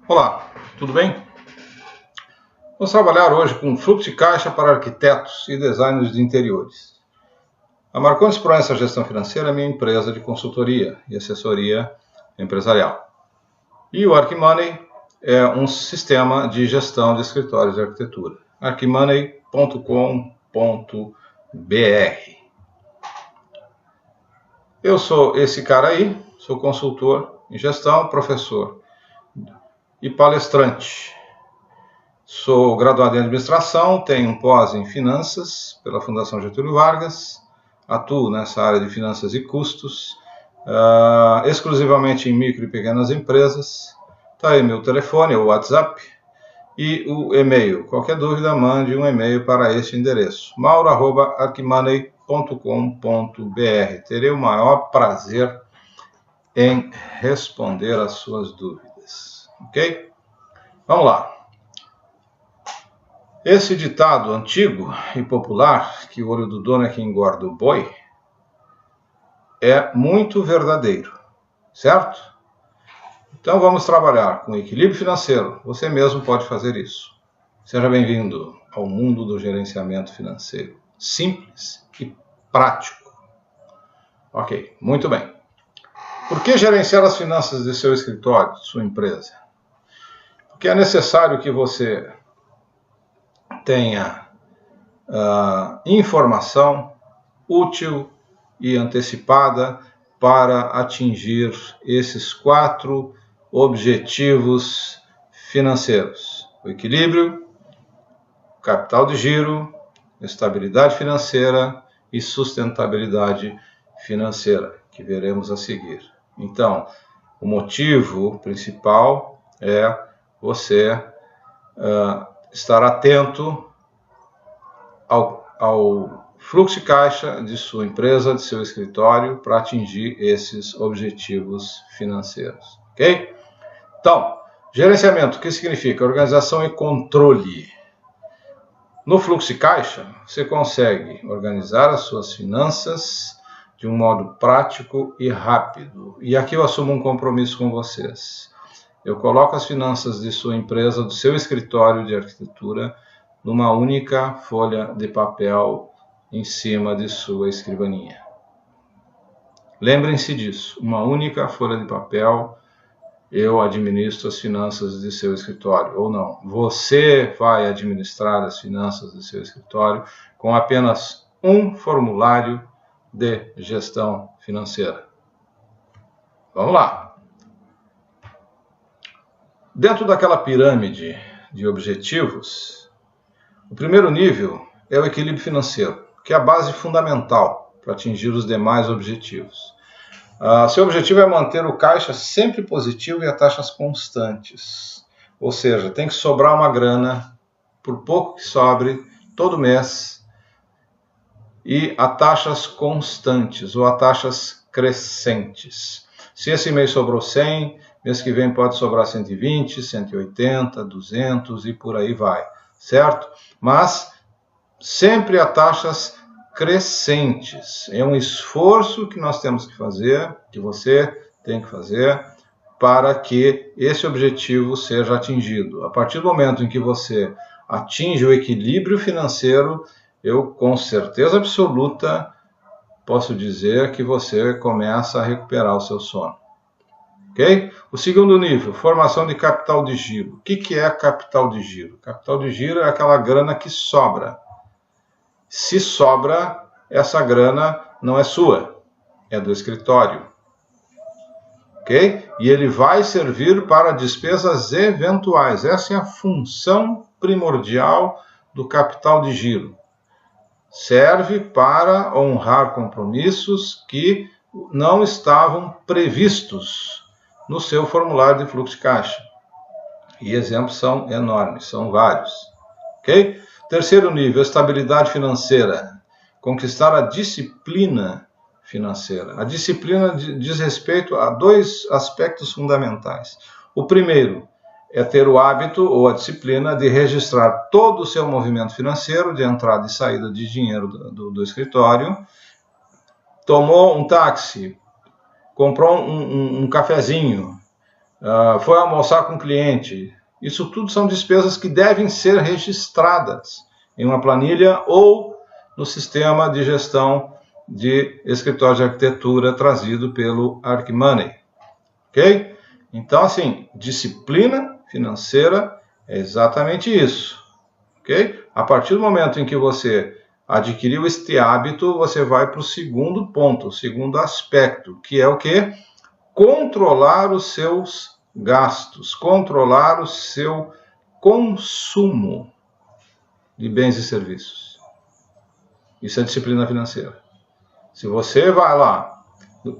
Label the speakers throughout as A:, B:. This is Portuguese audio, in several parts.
A: Olá, tudo bem? Vamos trabalhar hoje com fluxo de caixa para arquitetos e designers de interiores. A Marcondes Proença Gestão Financeira é minha empresa de consultoria e assessoria empresarial. E o Archimoney é um sistema de gestão de escritórios de arquitetura. archimoney.com.br. Eu sou esse cara aí, sou consultor em gestão, professor e palestrante. Sou graduado em administração, tenho um pós em finanças pela Fundação Getúlio Vargas, atuo nessa área de finanças e custos, exclusivamente em micro e pequenas empresas. Está aí meu telefone, o WhatsApp e o e-mail. Qualquer dúvida, mande um e-mail para este endereço, mauro@archimoney.com.br. Terei o maior prazer em responder as suas dúvidas, ok? Vamos lá. Esse ditado antigo e popular, que o olho do dono é que engorda o boi, é muito verdadeiro, certo? Então vamos trabalhar com equilíbrio financeiro. Você mesmo pode fazer isso. Seja bem-vindo ao mundo do gerenciamento financeiro. Simples e prático. Ok, muito bem. Por que gerenciar as finanças de seu escritório, de sua empresa? Porque é necessário que você tenha informação útil e antecipada para atingir esses 4 objetivos financeiros: o equilíbrio, capital de giro, estabilidade financeira e sustentabilidade financeira, que veremos a seguir. Então, o motivo principal é você estar atento ao fluxo de caixa de sua empresa, de seu escritório, para atingir esses objetivos financeiros, ok? Então, gerenciamento, o que significa? Organização e controle. No fluxo de caixa, você consegue organizar as suas finanças de um modo prático e rápido. E aqui eu assumo um compromisso com vocês. Eu coloco as finanças de sua empresa, do seu escritório de arquitetura, numa única folha de papel em cima de sua escrivaninha. Lembrem-se disso, uma única folha de papel, eu administro as finanças de seu escritório, ou não. Você vai administrar as finanças de seu escritório com apenas um formulário de gestão financeira. Vamos lá. Dentro daquela pirâmide de objetivos, o primeiro nível é o equilíbrio financeiro, que é a base fundamental para atingir os demais objetivos. Seu objetivo é manter o caixa sempre positivo e a taxas constantes. Ou seja, tem que sobrar uma grana, por pouco que sobre, todo mês, e a taxas constantes ou a taxas crescentes. Se esse mês sobrou 100, mês que vem pode sobrar 120, 180, 200 e por aí vai, certo? Mas sempre a taxas crescentes. É um esforço que nós temos que fazer, que você tem que fazer, para que esse objetivo seja atingido. A partir do momento em que você atinge o equilíbrio financeiro, eu com certeza absoluta posso dizer que você começa a recuperar o seu sono. Ok? O segundo nível, formação de capital de giro. O que é capital de giro? Capital de giro é aquela grana que sobra. Se sobra, essa grana não é sua, é do escritório. Ok? E ele vai servir para despesas eventuais. Essa é a função primordial do capital de giro. Serve para honrar compromissos que não estavam previstos no seu formulário de fluxo de caixa. E exemplos são enormes, são vários. Ok? Terceiro nível, estabilidade financeira. Conquistar a disciplina financeira. A disciplina diz respeito a 2 aspectos fundamentais. O primeiro é ter o hábito ou a disciplina de registrar todo o seu movimento financeiro, de entrada e saída de dinheiro do escritório. Tomou um táxi, comprou um cafezinho, foi almoçar com o cliente. Isso tudo são despesas que devem ser registradas em uma planilha ou no sistema de gestão de escritório de arquitetura trazido pelo ArcMoney. Ok? Então, assim, disciplina financeira é exatamente isso. Ok? A partir do momento em que você adquiriu este hábito, você vai para o segundo ponto, o segundo aspecto, que é o quê? Controlar os seus gastos, controlar o seu consumo de bens e serviços. Isso é disciplina financeira. Se você vai lá,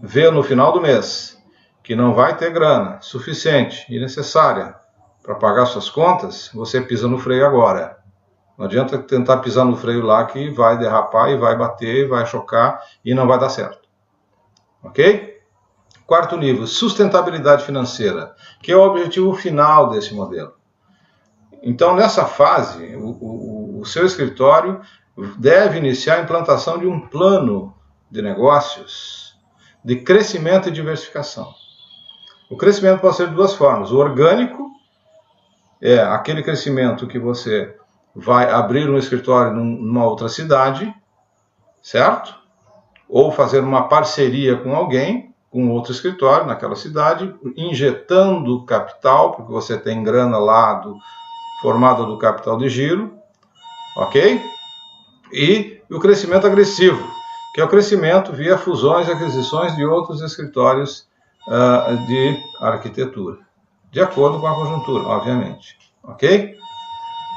A: vê no final do mês que não vai ter grana suficiente e necessária para pagar suas contas, você pisa no freio agora. Não adianta tentar pisar no freio lá que vai derrapar e vai bater, vai chocar e não vai dar certo. Ok? Quarto nível, sustentabilidade financeira, que é o objetivo final desse modelo. Então, nessa fase, o seu escritório deve iniciar a implantação de um plano de negócios de crescimento e diversificação. O crescimento pode ser de duas formas. O orgânico é aquele crescimento que você vai abrir um escritório numa outra cidade, certo? Ou fazer uma parceria com alguém, com outro escritório naquela cidade, injetando capital, porque você tem grana lá formada do capital de giro, ok? E o crescimento agressivo, que é o crescimento via fusões e aquisições de outros escritórios de arquitetura, de acordo com a conjuntura, obviamente, ok?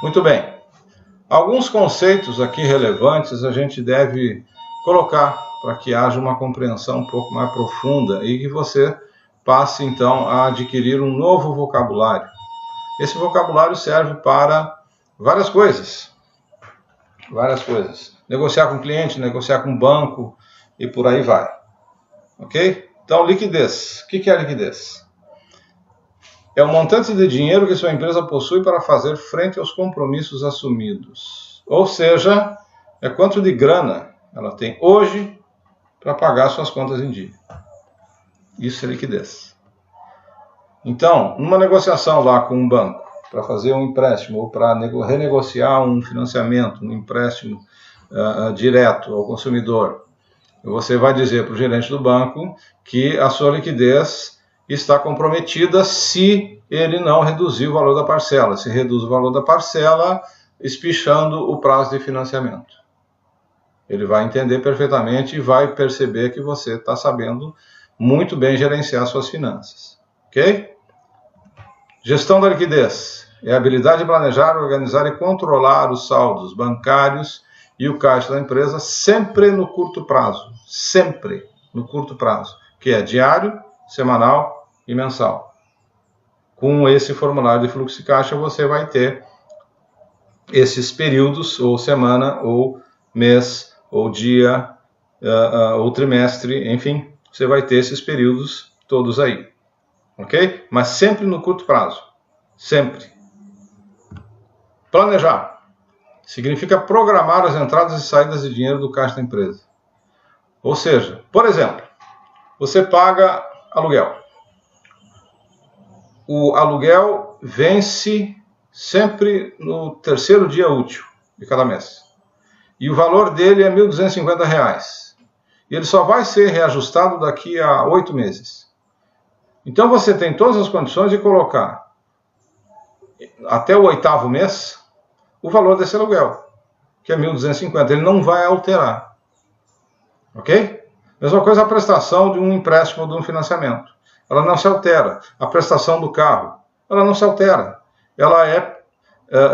A: Muito bem. Alguns conceitos aqui relevantes a gente deve colocar para que haja uma compreensão um pouco mais profunda e que você passe então a adquirir um novo vocabulário. Esse vocabulário serve para várias coisas. Várias coisas. Negociar com cliente, negociar com banco e por aí vai. Ok? Então, liquidez. O que é a liquidez? É o montante de dinheiro que sua empresa possui para fazer frente aos compromissos assumidos. Ou seja, é quanto de grana ela tem hoje para pagar suas contas em dia. Isso é liquidez. Então, numa negociação lá com um banco, para fazer um empréstimo ou para renegociar um financiamento, um empréstimo direto ao consumidor, você vai dizer para o gerente do banco que a sua liquidez está comprometida se ele não reduzir o valor da parcela. Se reduz o valor da parcela, espichando o prazo de financiamento. Ele vai entender perfeitamente e vai perceber que você está sabendo muito bem gerenciar suas finanças. Ok? Gestão da liquidez é a habilidade de planejar, organizar e controlar os saldos bancários e o caixa da empresa sempre no curto prazo. Sempre no curto prazo, que é diário, semanal e mensal. Com esse formulário de fluxo de caixa você vai ter esses períodos, ou semana, ou mês, ou dia, ou trimestre, enfim, você vai ter esses períodos todos aí. Ok? Mas sempre no curto prazo. Sempre. Planejar significa programar as entradas e saídas de dinheiro do caixa da empresa. Ou seja, por exemplo, você paga aluguel. O aluguel vence sempre no terceiro dia útil de cada mês. E o valor dele é R$ 1.250. E ele só vai ser reajustado daqui a 8 meses. Então você tem todas as condições de colocar até o 8º mês o valor desse aluguel, que é 1.250. Ele não vai alterar. Ok? Mesma coisa a prestação de um empréstimo ou de um financiamento. Ela não se altera. A prestação do carro, ela não se altera. Ela é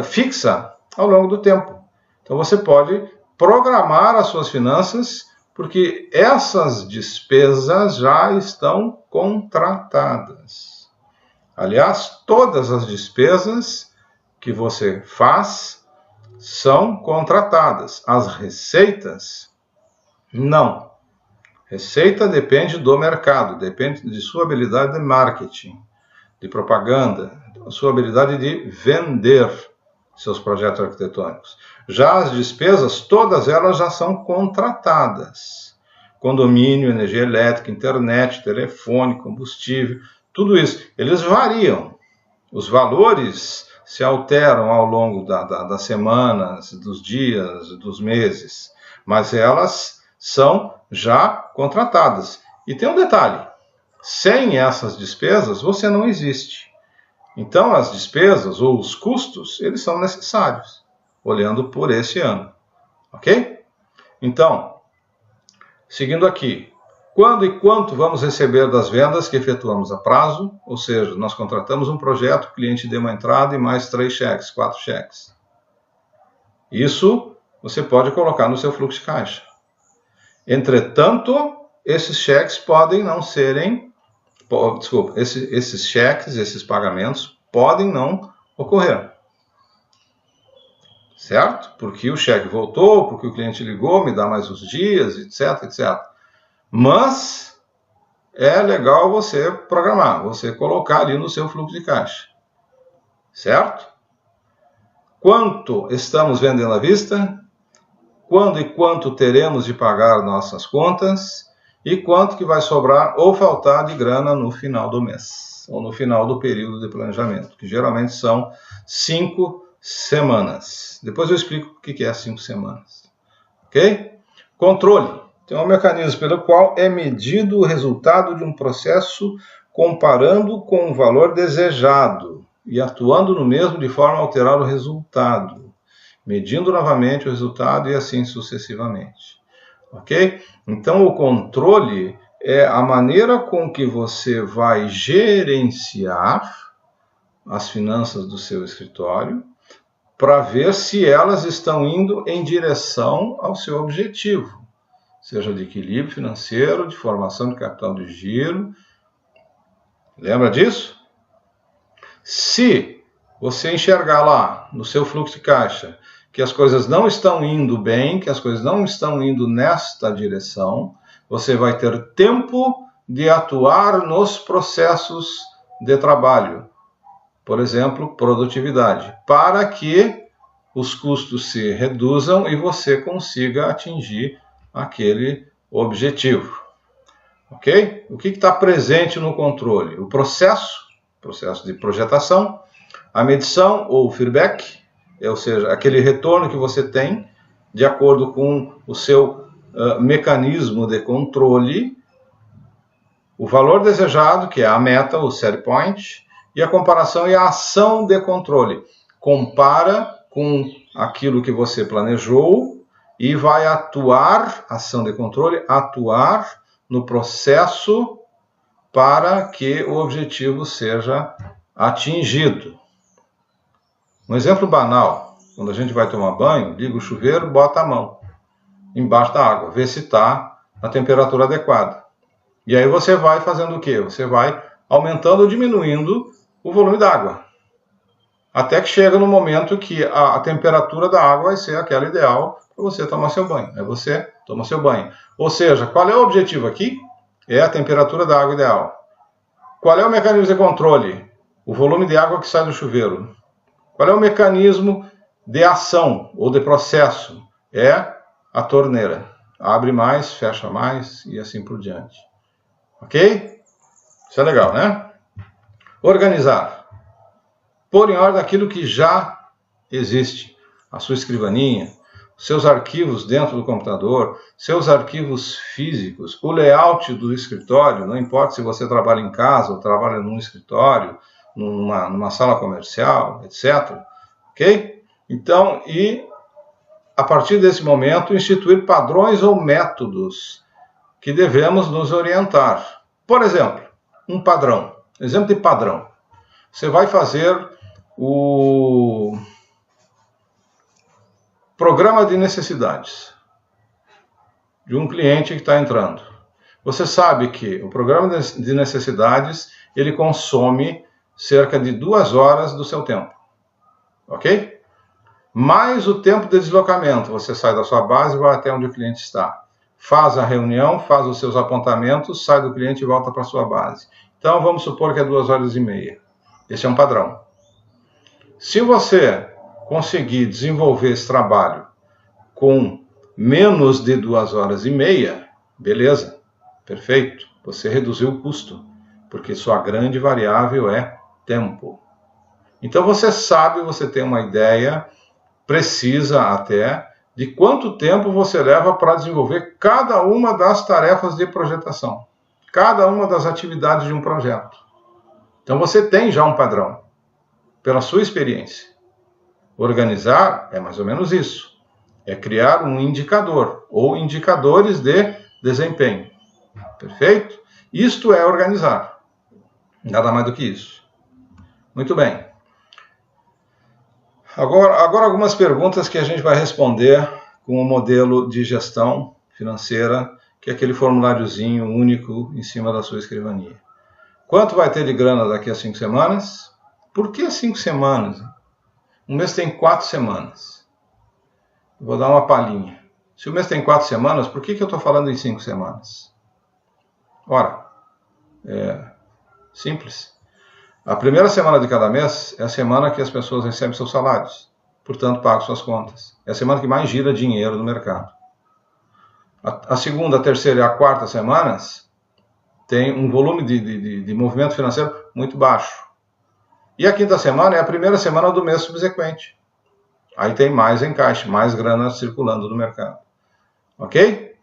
A: fixa ao longo do tempo. Então você pode programar as suas finanças, porque essas despesas já estão contratadas. Aliás, todas as despesas que você faz são contratadas. As receitas, não. Receita depende do mercado, depende de sua habilidade de marketing, de propaganda, da sua habilidade de vender seus projetos arquitetônicos. Já as despesas, todas elas já são contratadas. Condomínio, energia elétrica, internet, telefone, combustível, tudo isso. Eles variam. Os valores se alteram ao longo das semanas, dos dias, dos meses, mas elas são já contratadas. E tem um detalhe, sem essas despesas você não existe. Então as despesas ou os custos, eles são necessários, olhando por esse ano, ok? Então, seguindo aqui, quando e quanto vamos receber das vendas que efetuamos a prazo? Ou seja, nós contratamos um projeto, o cliente deu uma entrada e mais 3 cheques, 4 cheques. Isso você pode colocar no seu fluxo de caixa. Entretanto, esses cheques podem não serem... Desculpa, esses cheques, esses pagamentos podem não ocorrer. Certo? Porque o cheque voltou, porque o cliente ligou, me dá mais uns dias, etc, etc. Mas é legal você programar, você colocar ali no seu fluxo de caixa. Certo? Quanto estamos vendendo à vista? Quando e quanto teremos de pagar nossas contas? E quanto que vai sobrar ou faltar de grana no final do mês? Ou no final do período de planejamento, que geralmente são 5 semanas. Depois eu explico o que é 5 semanas. Ok? Controle. Tem um mecanismo pelo qual é medido o resultado de um processo comparando com o valor desejado e atuando no mesmo de forma a alterar o resultado, medindo novamente o resultado e assim sucessivamente. Ok? Então o controle é a maneira com que você vai gerenciar as finanças do seu escritório para ver se elas estão indo em direção ao seu objetivo. Seja de equilíbrio financeiro, de formação de capital de giro. Lembra disso? Se você enxergar lá no seu fluxo de caixa que as coisas não estão indo bem, que as coisas não estão indo nesta direção, você vai ter tempo de atuar nos processos de trabalho. Por exemplo, produtividade, para que os custos se reduzam e você consiga atingir aquele objetivo. Ok? O que está presente no controle? O processo de projetação, a medição ou feedback, ou seja, aquele retorno que você tem de acordo com o seu mecanismo de controle, o valor desejado, que é a meta, o set point, e a comparação e a ação de controle. Compara com aquilo que você planejou e vai atuar, ação de controle, atuar no processo para que o objetivo seja atingido. Um exemplo banal, quando a gente vai tomar banho, liga o chuveiro, bota a mão embaixo da água, vê se está na temperatura adequada. E aí você vai fazendo o quê? Você vai aumentando ou diminuindo o volume d'água. Até que chega no momento que a temperatura da água vai ser aquela ideal para você tomar seu banho. Aí você toma seu banho. Ou seja, qual é o objetivo aqui? É a temperatura da água ideal. Qual é o mecanismo de controle? O volume de água que sai do chuveiro. Qual é o mecanismo de ação ou de processo? É a torneira. Abre mais, fecha mais e assim por diante. Ok? Isso é legal, né? Organizar. Pôr em ordem aquilo que já existe. A sua escrivaninha, seus arquivos dentro do computador, seus arquivos físicos, o layout do escritório, não importa se você trabalha em casa ou trabalha num escritório, numa sala comercial, etc. Ok? Então, e a partir desse momento, instituir padrões ou métodos que devemos nos orientar. Por exemplo, um padrão. Exemplo de padrão. Você vai fazer o programa de necessidades de um cliente que está entrando. Você sabe que o programa de necessidades, ele consome cerca de 2 horas do seu tempo. Ok? Mais o tempo de deslocamento. Você sai da sua base e vai até onde o cliente está. Faz a reunião, faz os seus apontamentos, sai do cliente e volta para a sua base. Então, vamos supor que é 2 horas e meia. Esse é um padrão. Se você conseguir desenvolver esse trabalho com menos de 2 horas e meia, beleza, perfeito, você reduziu o custo, porque sua grande variável é tempo. Então você sabe, você tem uma ideia precisa até de quanto tempo você leva para desenvolver cada uma das tarefas de projetação, cada uma das atividades de um projeto. Então você tem já um padrão, pela sua experiência. Organizar é mais ou menos isso. É criar um indicador, ou indicadores de desempenho. Perfeito? Isto é organizar. Nada mais do que isso. Muito bem. Agora algumas perguntas que a gente vai responder com o modelo de gestão financeira, que é aquele formuláriozinho único em cima da sua escrivania. Quanto vai ter de grana daqui a 5 semanas? Por que 5 semanas? Um mês tem 4 semanas. Vou dar uma palhinha. Se o mês tem 4 semanas, por que eu estou falando em 5 semanas? Ora, é simples. A primeira semana de cada mês é a semana que as pessoas recebem seus salários, portanto pagam suas contas. É a semana que mais gira dinheiro no mercado. A segunda, a terceira e a quarta semanas tem um volume de movimento financeiro muito baixo. E a quinta semana é a primeira semana do mês subsequente. Aí tem mais encaixe, mais grana circulando no mercado. Ok?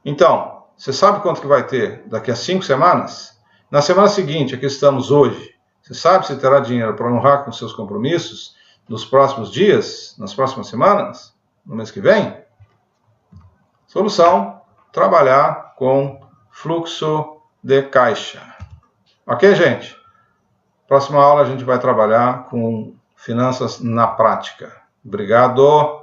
A: Então, você sabe quanto que vai ter daqui a 5 semanas? Na semana seguinte, aqui estamos hoje, você sabe se terá dinheiro para honrar com seus compromissos nos próximos dias, nas próximas semanas, no mês que vem? Solução, trabalhar com fluxo de caixa. Ok, gente? Próxima aula a gente vai trabalhar com finanças na prática. Obrigado!